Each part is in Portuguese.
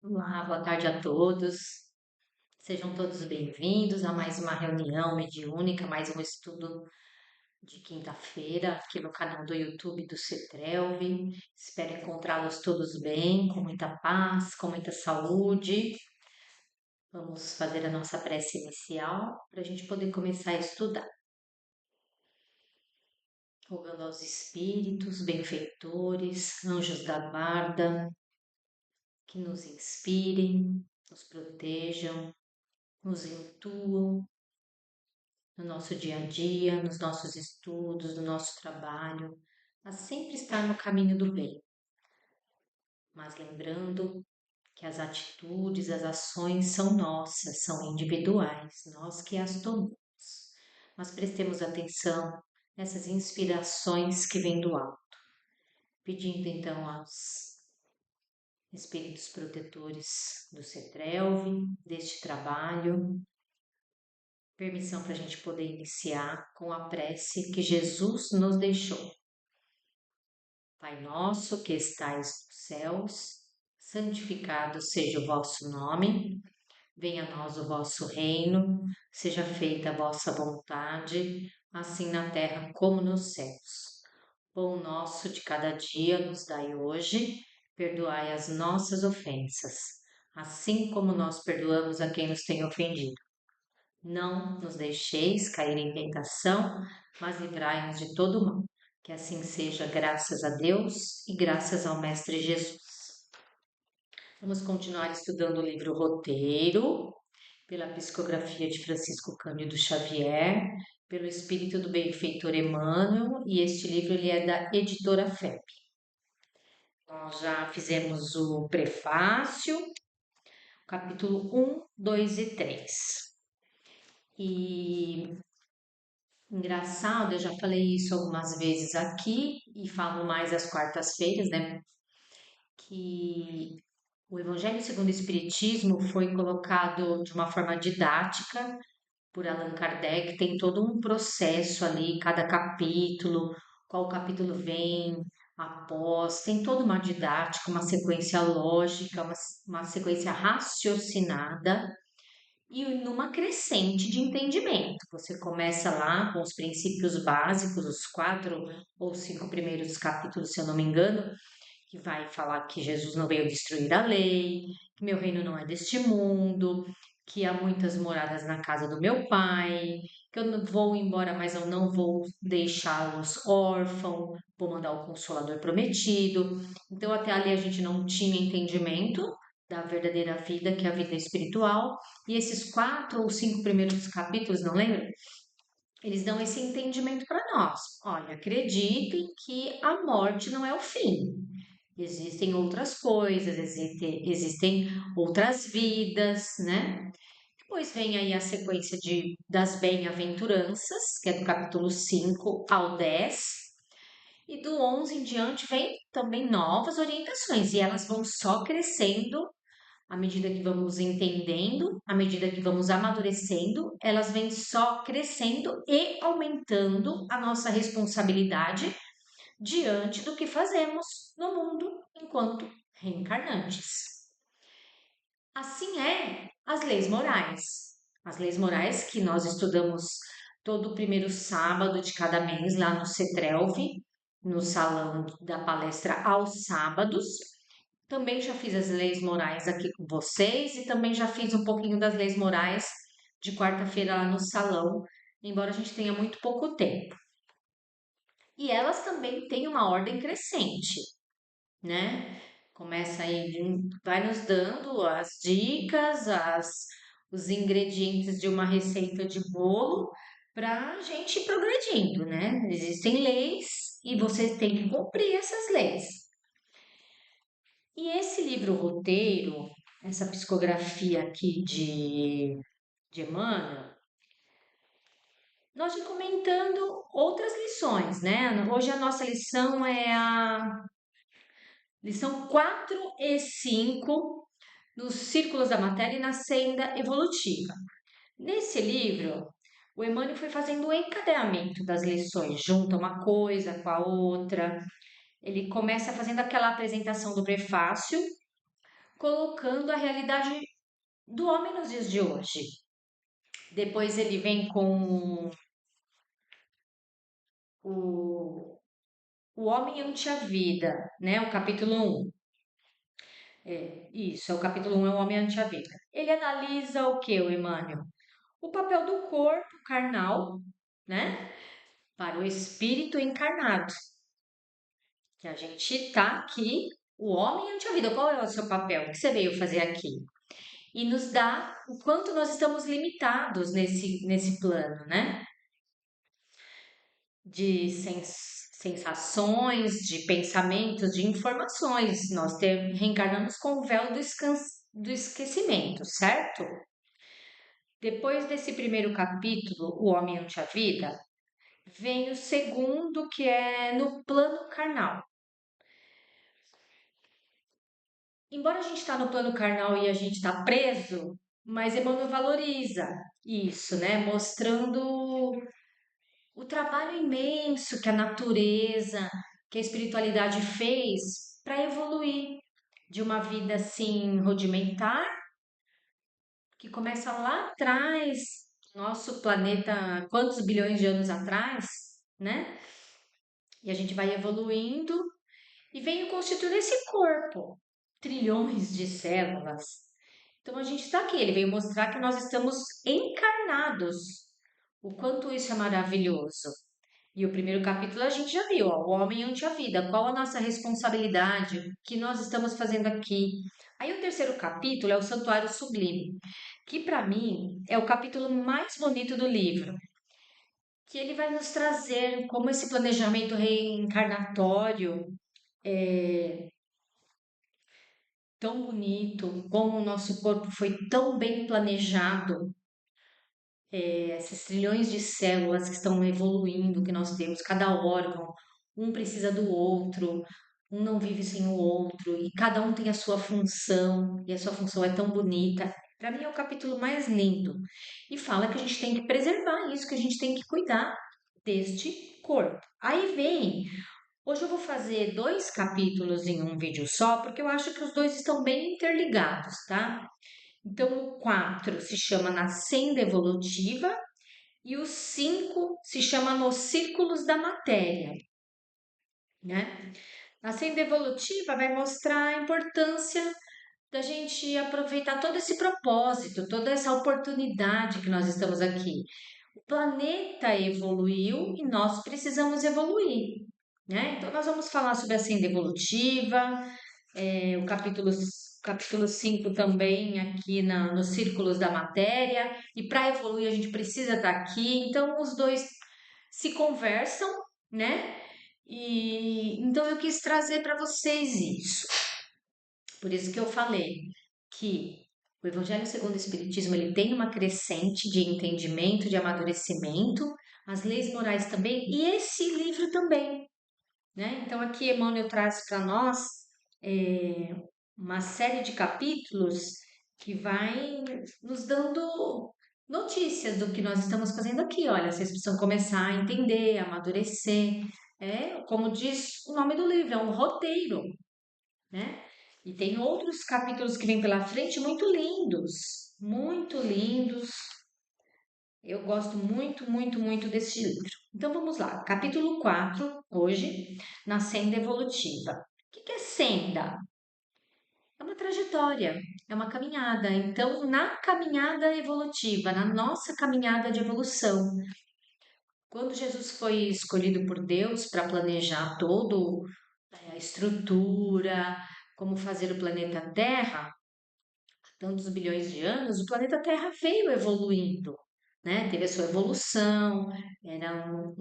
Olá, boa tarde a todos. Sejam todos bem-vindos a mais uma reunião mediúnica, mais um estudo de quinta-feira aqui no canal do YouTube do Cetrelv. Espero encontrá-los todos bem, com muita paz, com muita saúde. Vamos fazer a nossa prece inicial para a gente poder começar a estudar. Rogando aos espíritos, benfeitores, anjos da guarda, que nos inspirem, nos protejam, nos intuam no nosso dia a dia, nos nossos estudos, no nosso trabalho, a sempre estar no caminho do bem. Mas lembrando que as atitudes, as ações são nossas, são individuais, nós que as tomamos. Mas prestemos atenção nessas inspirações que vêm do alto, pedindo então aos espíritos protetores do Cetrelv, deste trabalho, permissão para a gente poder iniciar com a prece que Jesus nos deixou. Pai nosso que estais nos céus, santificado seja o vosso nome, venha a nós o vosso reino, seja feita a vossa vontade, assim na terra como nos céus. Pão nosso de cada dia nos dai hoje, perdoai as nossas ofensas, assim como nós perdoamos a quem nos tem ofendido. Não nos deixeis cair em tentação, mas livrai-nos de todo mal. Que assim seja, graças a Deus e graças ao Mestre Jesus. Vamos continuar estudando o livro Roteiro, pela psicografia de Francisco Cândido Xavier, pelo espírito do benfeitor Emmanuel, e este livro ele é da editora FEB. Nós já fizemos o prefácio, capítulo 1, 2 e 3. E engraçado, eu já falei isso algumas vezes aqui e falo mais às quartas-feiras, né? Que o Evangelho segundo o Espiritismo foi colocado de uma forma didática por Allan Kardec, tem todo um processo ali, cada capítulo, qual capítulo vem após, tem toda uma didática, uma sequência lógica, uma sequência raciocinada e numa crescente de entendimento. Você começa lá com os princípios básicos, os 4 ou 5 primeiros capítulos, se eu não me engano, que vai falar que Jesus não veio destruir a lei, que meu reino não é deste mundo, que há muitas moradas na casa do meu pai, que eu não vou embora, mas eu não vou deixá-los órfãos, vou mandar o Consolador prometido. Então, até ali a gente não tinha entendimento da verdadeira vida, que é a vida espiritual, e esses 4 ou 5 primeiros capítulos, não lembro? Eles dão esse entendimento para nós. Olha, acreditem que a morte não é o fim. Existem outras coisas, existem outras vidas, né? Depois vem aí a sequência das bem-aventuranças, que é do capítulo 5 ao 10, e do 11 em diante vem também novas orientações, e elas vão só crescendo à medida que vamos entendendo, à medida que vamos amadurecendo, elas vêm só crescendo e aumentando a nossa responsabilidade diante do que fazemos no mundo enquanto reencarnantes. Assim é as leis morais. As leis morais que nós estudamos todo o primeiro sábado de cada mês lá no CETRELV, no salão da palestra aos sábados. Também já fiz as leis morais aqui com vocês e também já fiz um pouquinho das leis morais de quarta-feira lá no salão, embora a gente tenha muito pouco tempo. E elas também têm uma ordem crescente, né? Começa aí, vai nos dando as dicas, os ingredientes de uma receita de bolo para a gente ir progredindo, né? Existem leis e você tem que cumprir essas leis. E esse livro roteiro, essa psicografia aqui de Emmanuel, nós já comentando outras lições, né? Hoje a nossa lição é a lição 4 e 5 nos Círculos da Matéria e na Senda Evolutiva. Nesse livro, o Emmanuel foi fazendo o encadeamento das lições, junta uma coisa com a outra. Ele começa fazendo aquela apresentação do prefácio, colocando a realidade do homem nos dias de hoje. Depois ele vem com o, o Homem ante a Vida, né? O capítulo 1. Isso, é o capítulo 1, é o Homem ante a Vida. Ele analisa o que, o Emmanuel? O papel do corpo carnal, né? Para o espírito encarnado. Que a gente está aqui, o homem ante a vida. Qual é o seu papel? O que você veio fazer aqui? E nos dá o quanto nós estamos limitados nesse plano, né? De sensações, de pensamentos, de informações. Reencarnamos com o véu do esquecimento, certo? Depois desse primeiro capítulo, O Homem ante a Vida, vem o segundo, que é no plano carnal. Embora a gente está no plano carnal e a gente está preso, mas Emmanuel valoriza isso, né? Mostrando o trabalho imenso que a natureza, que a espiritualidade fez para evoluir de uma vida assim rudimentar, que começa lá atrás, nosso planeta, quantos bilhões de anos atrás, né? E a gente vai evoluindo e vem constituindo esse corpo, trilhões de células. Então a gente está aqui, ele veio mostrar que nós estamos encarnados, o quanto isso é maravilhoso. E o primeiro capítulo a gente já viu, ó, o homem ante a vida, qual a nossa responsabilidade, o que nós estamos fazendo aqui. Aí o terceiro capítulo é o Santuário Sublime, que para mim é o capítulo mais bonito do livro, que ele vai nos trazer como esse planejamento reencarnatório é tão bonito, como o nosso corpo foi tão bem planejado, esses trilhões de células que estão evoluindo, que nós temos, cada órgão, um precisa do outro, um não vive sem o outro, e cada um tem a sua função, e a sua função é tão bonita. Para mim é o capítulo mais lindo. E fala que a gente tem que preservar isso, que a gente tem que cuidar deste corpo. Aí vem. Hoje eu vou fazer dois capítulos em um vídeo só, porque eu acho que os dois estão bem interligados, tá? Então, o 4 se chama Nascenda Evolutiva e o 5 se chama Nos Círculos da Matéria, né? Nascenda Evolutiva vai mostrar a importância da gente aproveitar todo esse propósito, toda essa oportunidade que nós estamos aqui. O planeta evoluiu e nós precisamos evoluir, né? Então, nós vamos falar sobre a senda evolutiva, o capítulo 5 também aqui nos Círculos da Matéria, e para evoluir a gente precisa estar aqui, então os dois se conversam, né? E então eu quis trazer para vocês isso. Por isso que eu falei que o Evangelho segundo o Espiritismo ele tem uma crescente de entendimento, de amadurecimento, as leis morais também, e esse livro também, né? Então aqui Emmanuel traz para nós é, uma série de capítulos que vai nos dando notícias do que nós estamos fazendo aqui. Olha, vocês precisam começar a entender, a amadurecer. É, como diz o nome do livro, é um roteiro, né? E tem outros capítulos que vêm pela frente muito lindos, muito lindos. Eu gosto muito, muito, muito desse livro. Então vamos lá, capítulo 4 hoje, na senda evolutiva. O que é senda? É uma trajetória, é uma caminhada. Então, na caminhada evolutiva, na nossa caminhada de evolução, quando Jesus foi escolhido por Deus para planejar todo a estrutura, como fazer o planeta Terra, há tantos bilhões de anos, o planeta Terra veio evoluindo, né? Teve a sua evolução,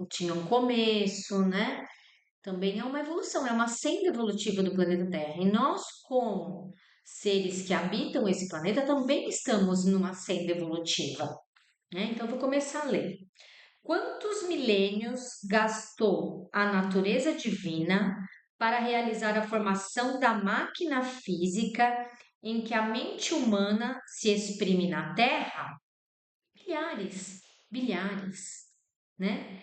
tinha um começo, né? Também é uma evolução, é uma senda evolutiva do planeta Terra. E nós, como seres que habitam esse planeta, também estamos numa senda evolutiva, né? Então, vou começar a ler. Quantos milênios gastou a natureza divina para realizar a formação da máquina física em que a mente humana se exprime na Terra? Bilhares, bilhares, né?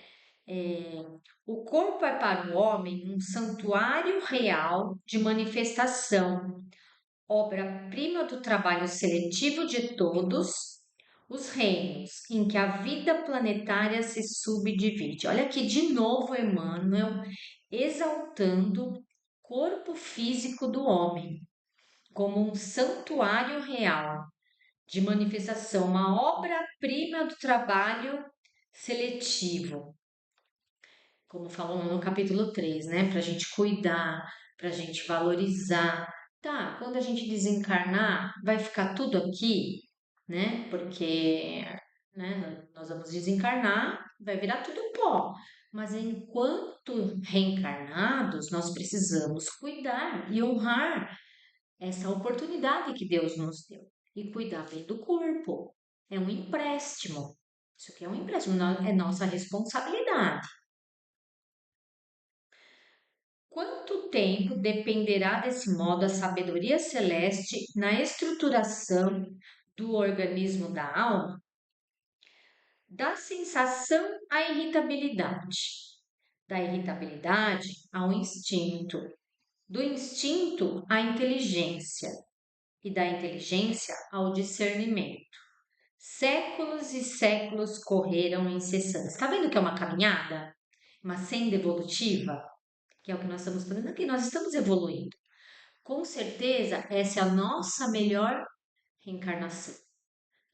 É, o corpo é para o homem um santuário real de manifestação, obra-prima do trabalho seletivo de todos os reinos em que a vida planetária se subdivide. Olha aqui de novo Emmanuel exaltando o corpo físico do homem como um santuário real de manifestação, uma obra-prima do trabalho seletivo, como falou no capítulo 3, né? Para a gente cuidar, para a gente valorizar. Tá, quando a gente desencarnar, vai ficar tudo aqui, né? Porque né, nós vamos desencarnar, vai virar tudo pó. Mas enquanto reencarnados, nós precisamos cuidar e honrar essa oportunidade que Deus nos deu e cuidar bem do corpo. É um empréstimo. Isso aqui é um empréstimo, é nossa responsabilidade. Quanto tempo dependerá desse modo a sabedoria celeste na estruturação do organismo da alma? Da sensação à irritabilidade, da irritabilidade ao instinto, do instinto à inteligência e da inteligência ao discernimento. Séculos e séculos correram incessantes. Está vendo que é uma caminhada? Uma senda evolutiva? Que é o que nós estamos fazendo aqui, nós estamos evoluindo. Com certeza, essa é a nossa melhor reencarnação.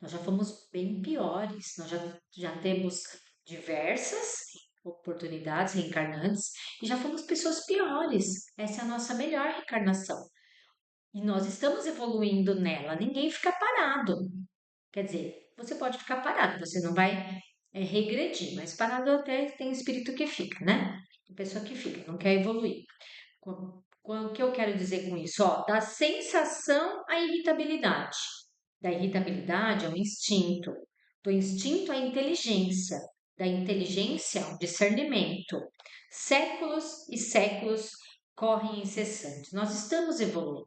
Nós já fomos bem piores, nós já temos diversas oportunidades reencarnantes e já fomos pessoas piores. Essa é a nossa melhor reencarnação. E nós estamos evoluindo nela, ninguém fica parado. Quer dizer, você pode ficar parado, você não vai regredir, mas parado até tem espírito que fica, né? Tem pessoa que fica, não quer evoluir. O que eu quero dizer com isso? Ó, da sensação à irritabilidade. Da irritabilidade ao instinto. Do instinto à inteligência. Da inteligência ao discernimento. Séculos e séculos correm incessantes. Nós estamos evoluindo.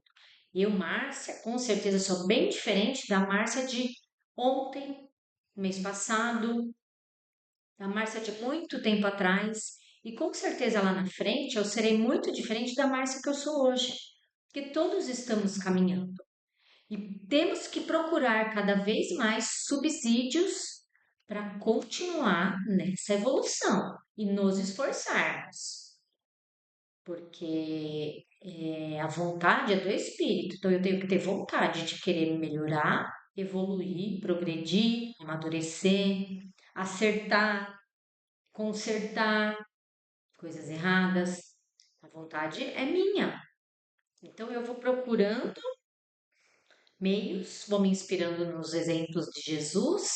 Eu, Márcia, com certeza sou bem diferente da Márcia de ontem, mês passado, da Márcia de muito tempo atrás. E com certeza lá na frente eu serei muito diferente da Márcia que eu sou hoje. Porque todos estamos caminhando. E temos que procurar cada vez mais subsídios para continuar nessa evolução e nos esforçarmos. Porque a vontade é do espírito. Então eu tenho que ter vontade de querer melhorar, evoluir, progredir, amadurecer, acertar, consertar coisas erradas. A vontade é minha. Então eu vou procurando meios, vou me inspirando nos exemplos de Jesus,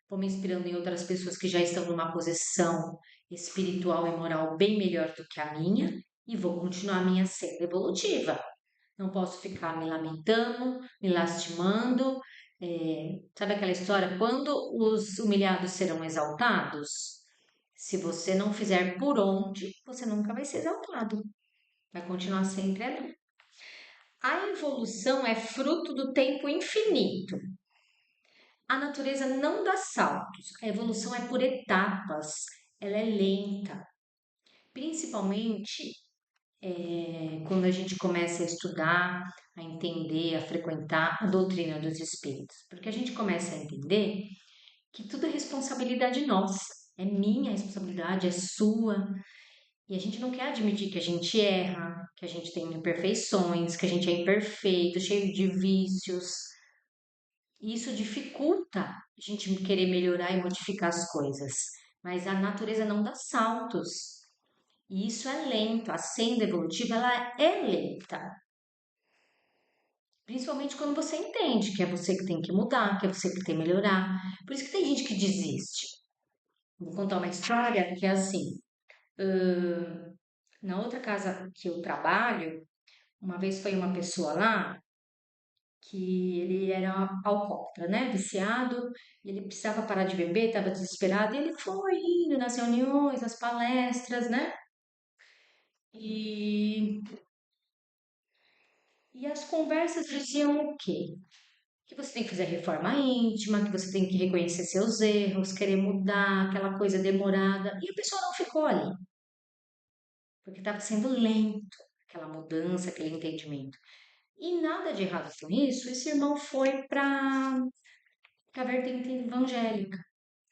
vou me inspirando em outras pessoas que já estão numa posição espiritual e moral bem melhor do que a minha e vou continuar a minha senda evolutiva. Não posso ficar me lamentando, me lastimando. Sabe aquela história? Quando os humilhados serão exaltados? Se você não fizer por onde, você nunca vai ser exaltado. Vai continuar sempre ali. A evolução é fruto do tempo infinito. A natureza não dá saltos. A evolução é por etapas. Ela é lenta. Principalmente quando a gente começa a estudar, a entender, a frequentar a doutrina dos espíritos. Porque a gente começa a entender que tudo é responsabilidade nossa. É minha responsabilidade, é sua. E a gente não quer admitir que a gente erra, que a gente tem imperfeições, que a gente é imperfeito, cheio de vícios. E isso dificulta a gente querer melhorar e modificar as coisas. Mas a natureza não dá saltos. E isso é lento. A senda evolutiva ela é lenta. Principalmente quando você entende que é você que tem que mudar, que é você que tem que melhorar. Por isso que tem gente que desiste. Vou contar uma história que é assim. Na outra casa que eu trabalho, uma vez foi uma pessoa lá que ele era alcoólatra, né? Viciado, ele precisava parar de beber, estava desesperado, e ele foi indo nas reuniões, nas palestras, né? E, e as conversas diziam o quê? Que você tem que fazer reforma íntima, que você tem que reconhecer seus erros, querer mudar, aquela coisa demorada. E a pessoa não ficou ali, porque estava sendo lento aquela mudança, aquele entendimento. E nada de errado com isso, esse irmão foi para a vertente evangélica.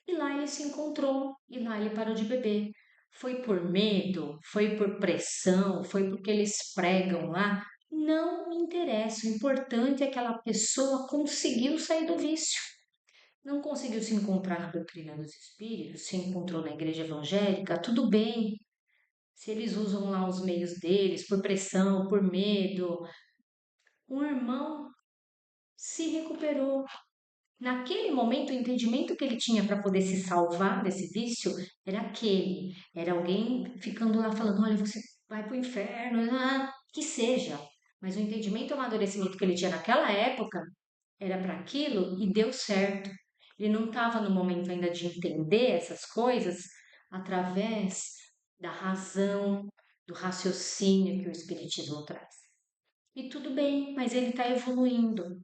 E lá ele se encontrou, e lá ele parou de beber. Foi por medo, foi por pressão, foi porque eles pregam lá. Não me interessa. O importante é que aquela pessoa conseguiu sair do vício. Não conseguiu se encontrar na doutrina dos espíritos, se encontrou na igreja evangélica, tudo bem. Se eles usam lá os meios deles, por pressão, por medo, o irmão se recuperou. Naquele momento, o entendimento que ele tinha para poder se salvar desse vício era aquele. Era alguém ficando lá falando: olha, você vai para o inferno, que seja. Mas o entendimento e o amadurecimento que ele tinha naquela época era para aquilo e deu certo. Ele não estava no momento ainda de entender essas coisas através da razão, do raciocínio que o Espiritismo traz. E tudo bem, mas ele está evoluindo.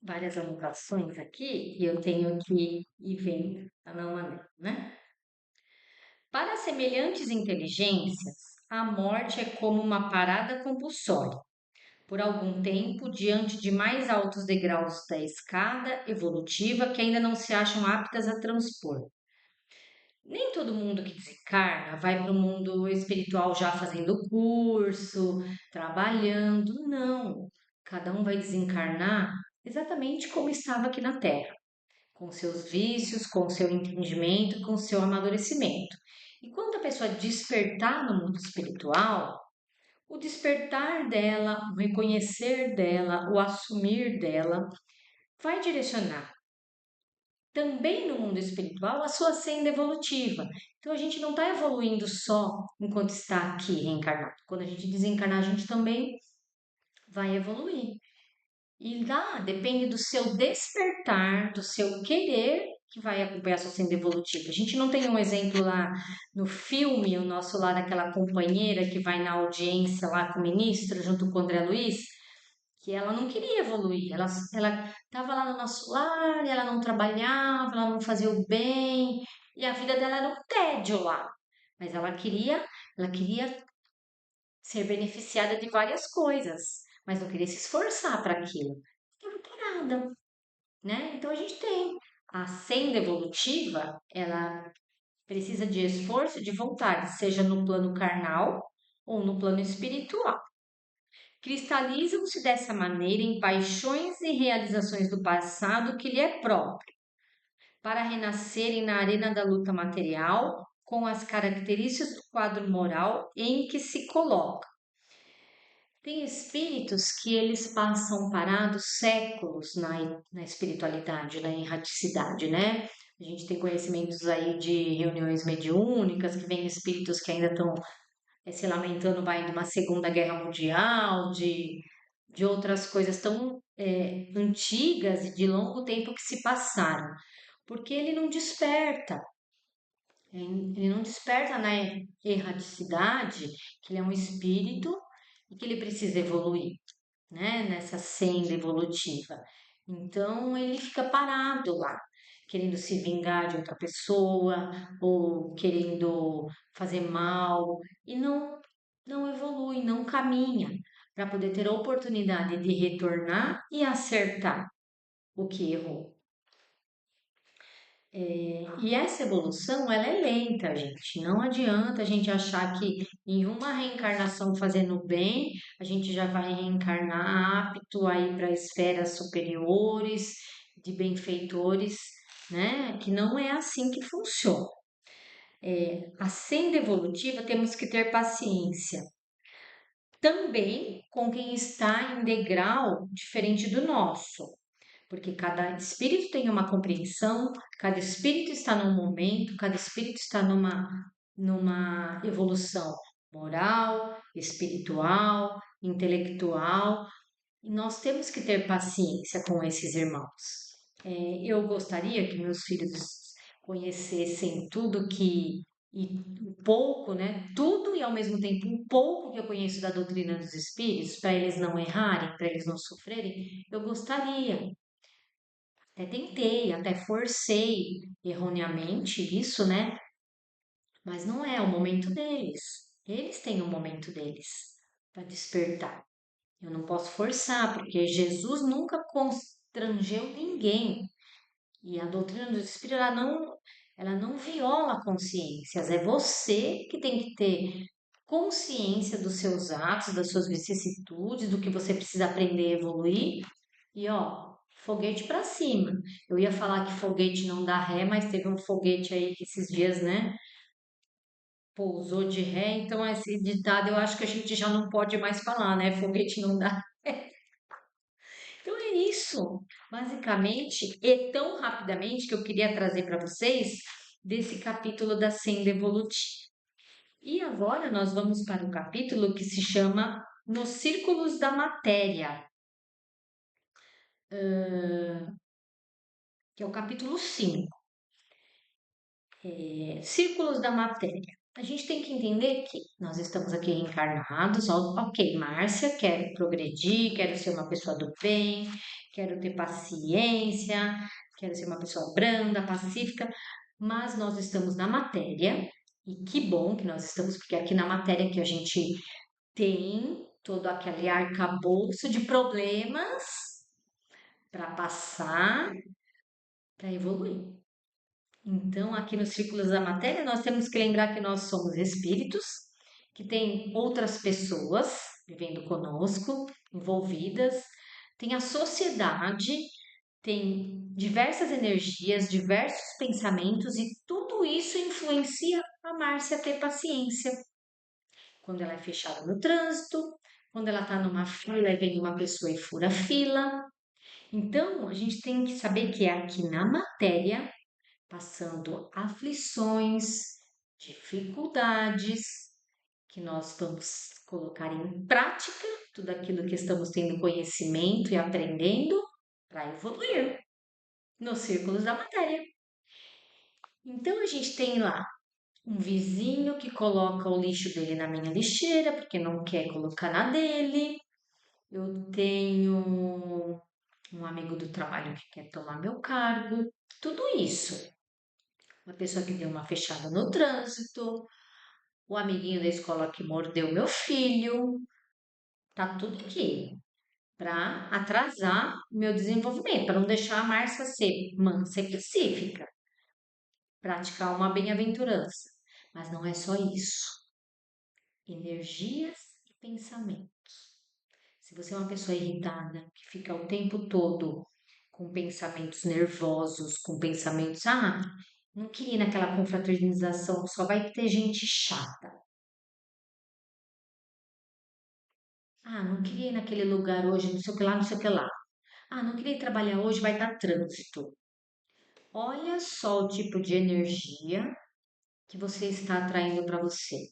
Várias anotações aqui e eu tenho que ir vendo a não maneira, né? Para semelhantes inteligências, a morte é como uma parada compulsória. Por algum tempo, diante de mais altos degraus da escada evolutiva que ainda não se acham aptas a transpor. Nem todo mundo que desencarna vai para o mundo espiritual já fazendo curso, trabalhando, não. Cada um vai desencarnar exatamente como estava aqui na Terra, com seus vícios, com seu entendimento, com seu amadurecimento. E quando a pessoa despertar no mundo espiritual, o despertar dela, o reconhecer dela, o assumir dela, vai direcionar também no mundo espiritual a sua senda evolutiva. Então a gente não está evoluindo só enquanto está aqui reencarnado. Quando a gente desencarnar, a gente também vai evoluir. E lá depende do seu despertar, do seu querer, que vai acompanhar a sua senda evolutiva. A gente não tem um exemplo lá no filme, o nosso lá daquela companheira que vai na audiência lá com o ministro, junto com o André Luiz, que ela não queria evoluir. Ela estava lá no nosso lar, ela não trabalhava, ela não fazia o bem, e a vida dela era um tédio lá. Mas ela queria ser beneficiada de várias coisas, mas não queria se esforçar para aquilo. Estava parada, né? Então a gente tem a senda evolutiva, ela precisa de esforço, de vontade, seja no plano carnal ou no plano espiritual. Cristalizam-se dessa maneira em paixões e realizações do passado que lhe é próprio, para renascerem na arena da luta material com as características do quadro moral em que se coloca. Tem espíritos que eles passam parados séculos na espiritualidade, na erraticidade, né? A gente tem conhecimentos aí de reuniões mediúnicas, que vêm espíritos que ainda estão se lamentando, vai de uma Segunda Guerra Mundial, de outras coisas tão antigas e de longo tempo que se passaram, porque ele não desperta, ele não desperta na erraticidade, que ele é um espírito e que ele precisa evoluir, né, nessa senda evolutiva. Então ele fica parado lá, querendo se vingar de outra pessoa ou querendo fazer mal e não evolui, não caminha para poder ter a oportunidade de retornar e acertar o que errou. E essa evolução, ela é lenta, gente. Não adianta a gente achar que em uma reencarnação fazendo bem, a gente já vai reencarnar apto a ir para esferas superiores, de benfeitores, né? Que não é assim que funciona. A senda evolutiva temos que ter paciência. Também com quem está em degrau diferente do nosso, porque cada espírito tem uma compreensão, cada espírito está num momento, cada espírito está numa evolução moral, espiritual, intelectual, e nós temos que ter paciência com esses irmãos. Eu gostaria que meus filhos conhecessem tudo e um pouco, né? Tudo e ao mesmo tempo um pouco que eu conheço da doutrina dos espíritos, para eles não errarem, para eles não sofrerem, eu gostaria. Até tentei, até forcei erroneamente isso, né? mas não é o momento deles. Eles têm o momento deles para despertar. Eu não posso forçar, porque Jesus nunca constrangeu ninguém. E a doutrina do Espírito, ela não viola consciências. É você que tem que ter consciência dos seus atos, das suas vicissitudes, do que você precisa aprender a evoluir. E ó, foguete para cima. Eu ia falar que foguete não dá ré, mas teve um foguete aí que esses dias, né, pousou de ré. Então esse ditado eu acho que a gente já não pode mais falar, né? Foguete não dá. Então é isso, basicamente, e tão rapidamente que eu queria trazer para vocês desse capítulo da senda evolutiva. E agora nós vamos para o capítulo que se chama Nos Círculos da Matéria, que é o capítulo 5. Círculos da Matéria. A gente tem que entender que nós estamos aqui reencarnados, ok, Márcia, quero progredir, quero ser uma pessoa do bem, quero ter paciência, quero ser uma pessoa branda, pacífica, mas nós estamos na matéria, e que bom que nós estamos, porque é aqui na matéria que a gente tem todo aquele arcabouço de problemas para passar, para evoluir. Então, aqui nos círculos da matéria, nós temos que lembrar que nós somos espíritos, que tem outras pessoas vivendo conosco, envolvidas, tem a sociedade, tem diversas energias, diversos pensamentos e tudo isso influencia a Márcia a ter paciência. Quando ela é fechada no trânsito, quando ela está numa fila e vem uma pessoa e fura a fila. Então, a gente tem que saber que é aqui na matéria passando aflições, dificuldades, que nós vamos colocar em prática tudo aquilo que estamos tendo conhecimento e aprendendo para evoluir nos círculos da matéria. Então a gente tem lá um vizinho que coloca o lixo dele na minha lixeira porque não quer colocar na dele. Eu tenho um amigo do trabalho que quer tomar meu cargo. Tudo isso. Uma pessoa que deu uma fechada no trânsito, o amiguinho da escola que mordeu meu filho, tá tudo aqui para atrasar meu desenvolvimento, para não deixar a Márcia ser mansa e pacífica, praticar uma bem-aventurança. Mas não é só isso. Energias e pensamentos. Se você é uma pessoa irritada, que fica o tempo todo com pensamentos nervosos, com pensamentos, não queria ir naquela confraternização, só vai ter gente chata. Não queria ir naquele lugar hoje, não sei o que lá, não sei o que lá. Não queria ir trabalhar hoje, vai dar trânsito. Olha só o tipo de energia que você está atraindo para você.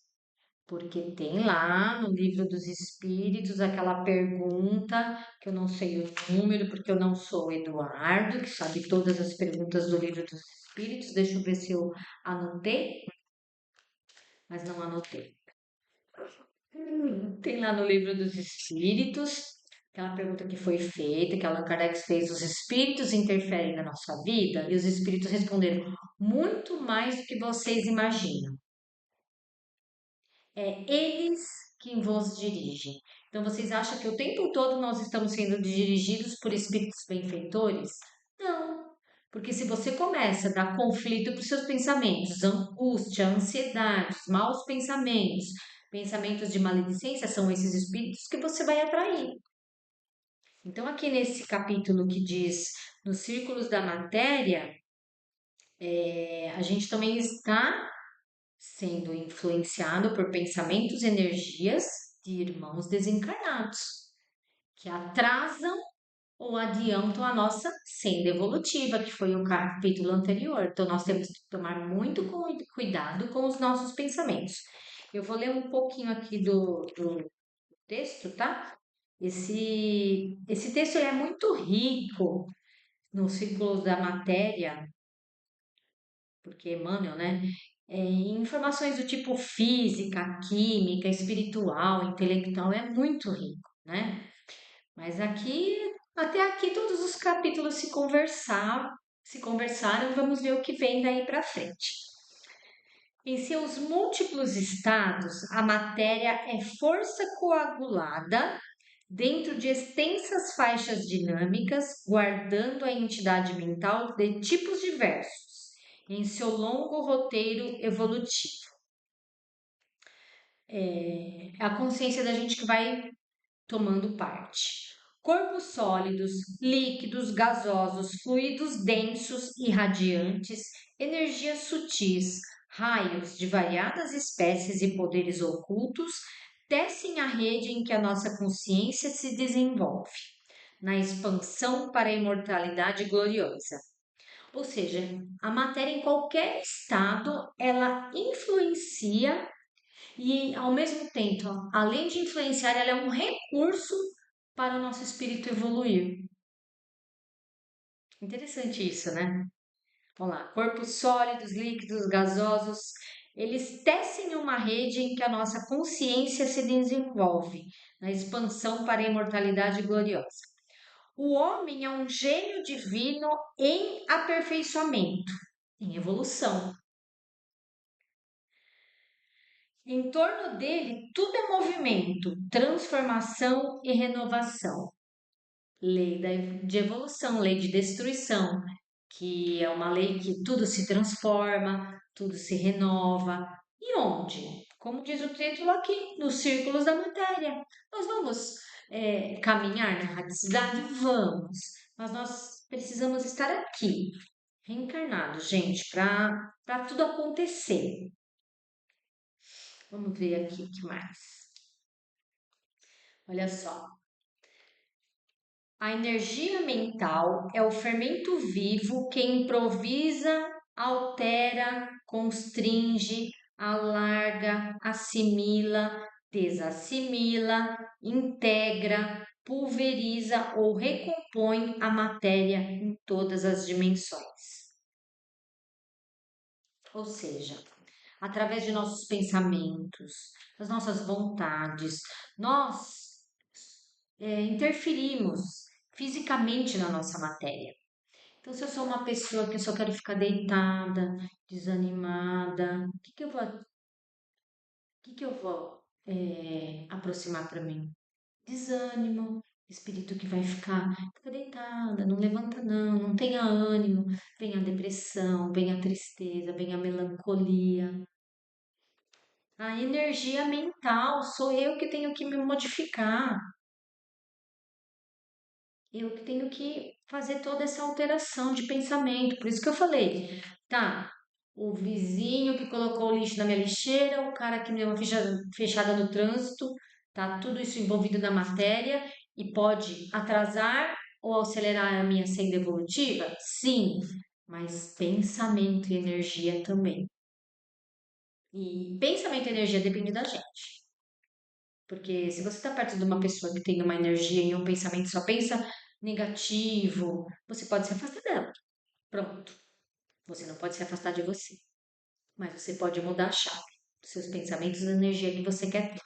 Porque tem lá no livro dos espíritos aquela pergunta, que eu não sei o número, porque eu não sou o Eduardo, que sabe todas as perguntas do livro dos espíritos. Deixa eu ver se eu anotei, mas não anotei. Tem lá no livro dos espíritos aquela pergunta que foi feita, que Allan Kardec fez: os espíritos interferem na nossa vida? E os espíritos responderam: muito mais do que vocês imaginam. É eles que vos dirigem. Então, vocês acham que o tempo todo nós estamos sendo dirigidos por espíritos benfeitores? Não. Porque se você começa a dar conflito para os seus pensamentos, angústia, ansiedade, maus pensamentos, pensamentos de maledicência, são esses espíritos que você vai atrair. Então, aqui nesse capítulo que diz nos círculos da matéria, a gente também está sendo influenciado por pensamentos e energias de irmãos desencarnados, que atrasam ou adiantam a nossa senda evolutiva, que foi o capítulo anterior. Então, nós temos que tomar muito cuidado com os nossos pensamentos. Eu vou ler um pouquinho aqui do texto, tá? Esse texto ele é muito rico nos círculos da matéria, porque Emmanuel, né? Em informações do tipo física, química, espiritual, intelectual, é muito rico, né? Mas aqui, até aqui, todos os capítulos se conversaram, vamos ver o que vem daí para frente. Em seus múltiplos estados, a matéria é força coagulada dentro de extensas faixas dinâmicas, guardando a entidade mental de tipos diversos em seu longo roteiro evolutivo. É a consciência da gente que vai tomando parte. Corpos sólidos, líquidos, gasosos, fluidos densos e radiantes, energias sutis, raios de variadas espécies e poderes ocultos tecem a rede em que a nossa consciência se desenvolve, na expansão para a imortalidade gloriosa. Ou seja, a matéria em qualquer estado, ela influencia e, ao mesmo tempo, além de influenciar, ela é um recurso para o nosso espírito evoluir. Interessante isso, né? Vamos lá. Corpos sólidos, líquidos, gasosos, eles tecem uma rede em que a nossa consciência se desenvolve, na expansão para a imortalidade gloriosa. O homem é um gênio divino em aperfeiçoamento, em evolução. Em torno dele, tudo é movimento, transformação e renovação. De evolução, lei de destruição, que é uma lei que tudo se transforma, tudo se renova. E onde? Como diz o título aqui, nos círculos da matéria. Nós vamos caminhar na radicidade? Vamos, mas nós precisamos estar aqui, reencarnados, gente, para tudo acontecer. Vamos ver aqui o que mais. Olha só. A energia mental é o fermento vivo que improvisa, altera, constringe, alarga, assimila, desassimila, integra, pulveriza ou recompõe a matéria em todas as dimensões. Ou seja, através de nossos pensamentos, das nossas vontades, nós interferimos fisicamente na nossa matéria. Então, se eu sou uma pessoa que só quero ficar deitada, desanimada, o que que eu vou aproximar para mim? Desânimo, espírito que vai fica deitada, não levanta não tenha ânimo, vem a depressão, vem a tristeza, vem a melancolia. A energia mental, sou eu que tenho que me modificar. Eu que tenho que fazer toda essa alteração de pensamento. Por isso que eu falei, tá? O vizinho que colocou o lixo na minha lixeira, o cara que me deu uma fechada no trânsito, tá tudo isso envolvido na matéria e pode atrasar ou acelerar a minha senda evolutiva? Sim, mas pensamento e energia também. E pensamento e energia depende da gente. Porque se você está perto de uma pessoa que tem uma energia e um pensamento só pensa negativo, você pode se afastar dela. Pronto. Você não pode se afastar de você. Mas você pode mudar a chave dos seus pensamentos e da energia que você quer ter.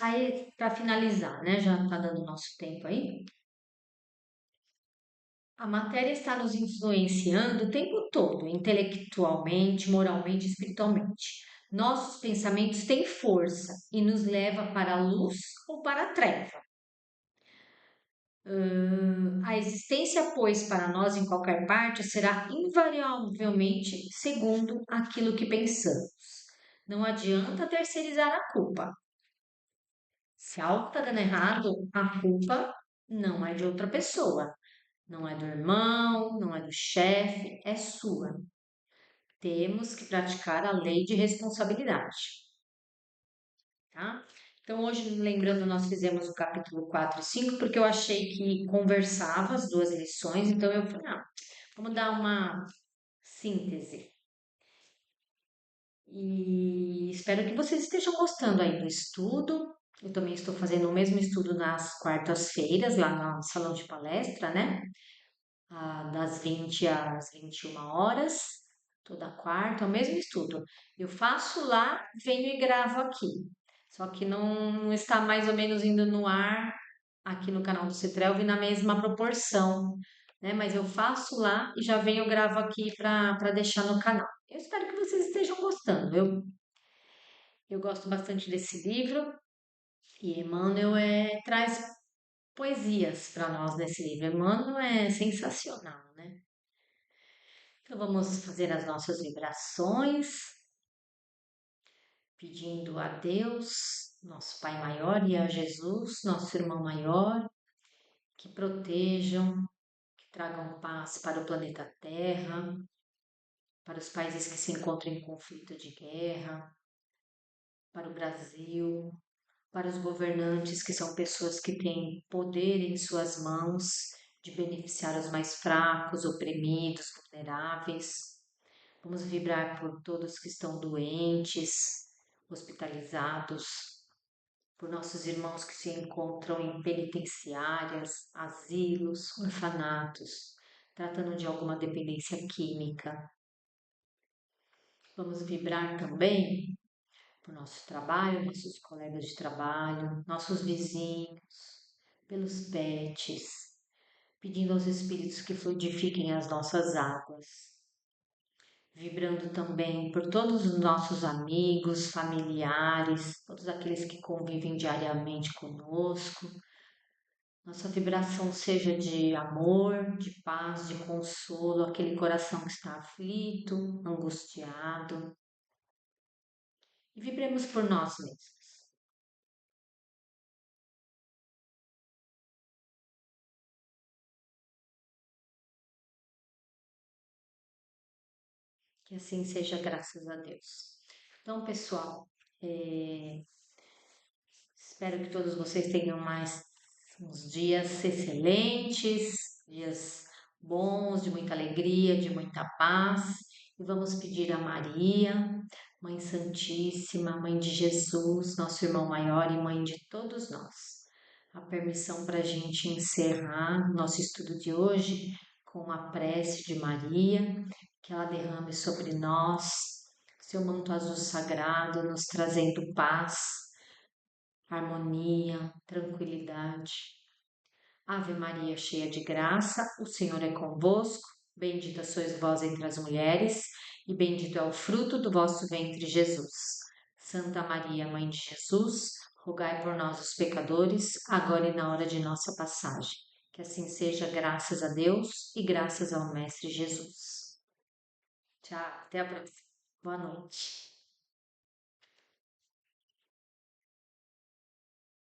Aí, para finalizar, né? Já está dando nosso tempo aí. A matéria está nos influenciando o tempo todo, intelectualmente, moralmente, espiritualmente. Nossos pensamentos têm força e nos leva para a luz ou para a treva. A existência, pois, para nós em qualquer parte será invariavelmente segundo aquilo que pensamos. Não adianta terceirizar a culpa. Se algo está dando errado, a culpa não é de outra pessoa. Não é do irmão, não é do chefe, é sua. Temos que praticar a lei de responsabilidade, tá? Então, hoje, lembrando, nós fizemos o capítulo 4 e 5, porque eu achei que conversava as duas lições, então eu falei, vamos dar uma síntese. E espero que vocês estejam gostando aí do estudo. Eu também estou fazendo o mesmo estudo nas quartas-feiras, lá no salão de palestra, né? Das 20 às 21 horas, toda quarta, é o mesmo estudo. Eu faço lá, venho e gravo aqui. Só que não está mais ou menos indo no ar aqui no canal do Cetrelv na mesma proporção, né? Mas eu faço lá e já venho gravo aqui para deixar no canal. Eu espero que vocês estejam gostando. Eu gosto bastante desse livro e Emmanuel traz poesias para nós nesse livro. Emmanuel é sensacional, né? Então vamos fazer as nossas vibrações, pedindo a Deus, nosso Pai maior, e a Jesus, nosso irmão maior, que protejam, que tragam paz para o planeta Terra, para os países que se encontram em conflito de guerra, para o Brasil, para os governantes, que são pessoas que têm poder em suas mãos de beneficiar os mais fracos, oprimidos, vulneráveis. Vamos vibrar por todos que estão doentes, hospitalizados, por nossos irmãos que se encontram em penitenciárias, asilos, orfanatos, tratando de alguma dependência química. Vamos vibrar também por nosso trabalho, nossos colegas de trabalho, nossos vizinhos, pelos pets, pedindo aos espíritos que fluidifiquem as nossas águas, vibrando também por todos os nossos amigos, familiares, todos aqueles que convivem diariamente conosco. Nossa vibração seja de amor, de paz, de consolo, aquele coração que está aflito, angustiado. E vibremos por nós mesmos. Que assim seja, graças a Deus. Então, pessoal, espero que todos vocês tenham mais uns dias excelentes, dias bons, de muita alegria, de muita paz. E vamos pedir a Maria, Mãe Santíssima, Mãe de Jesus, nosso irmão maior e mãe de todos nós, a permissão para a gente encerrar nosso estudo de hoje com a prece de Maria, que ela derrame sobre nós seu manto azul sagrado, nos trazendo paz, harmonia, tranquilidade. Ave Maria, cheia de graça, o Senhor é convosco. Bendita sois vós entre as mulheres, e bendito é o fruto do vosso ventre, Jesus. Santa Maria, Mãe de Jesus, rogai por nós, os pecadores, agora e na hora de nossa passagem. Que assim seja, graças a Deus e graças ao Mestre Jesus. Tchau, até a próxima. Boa noite.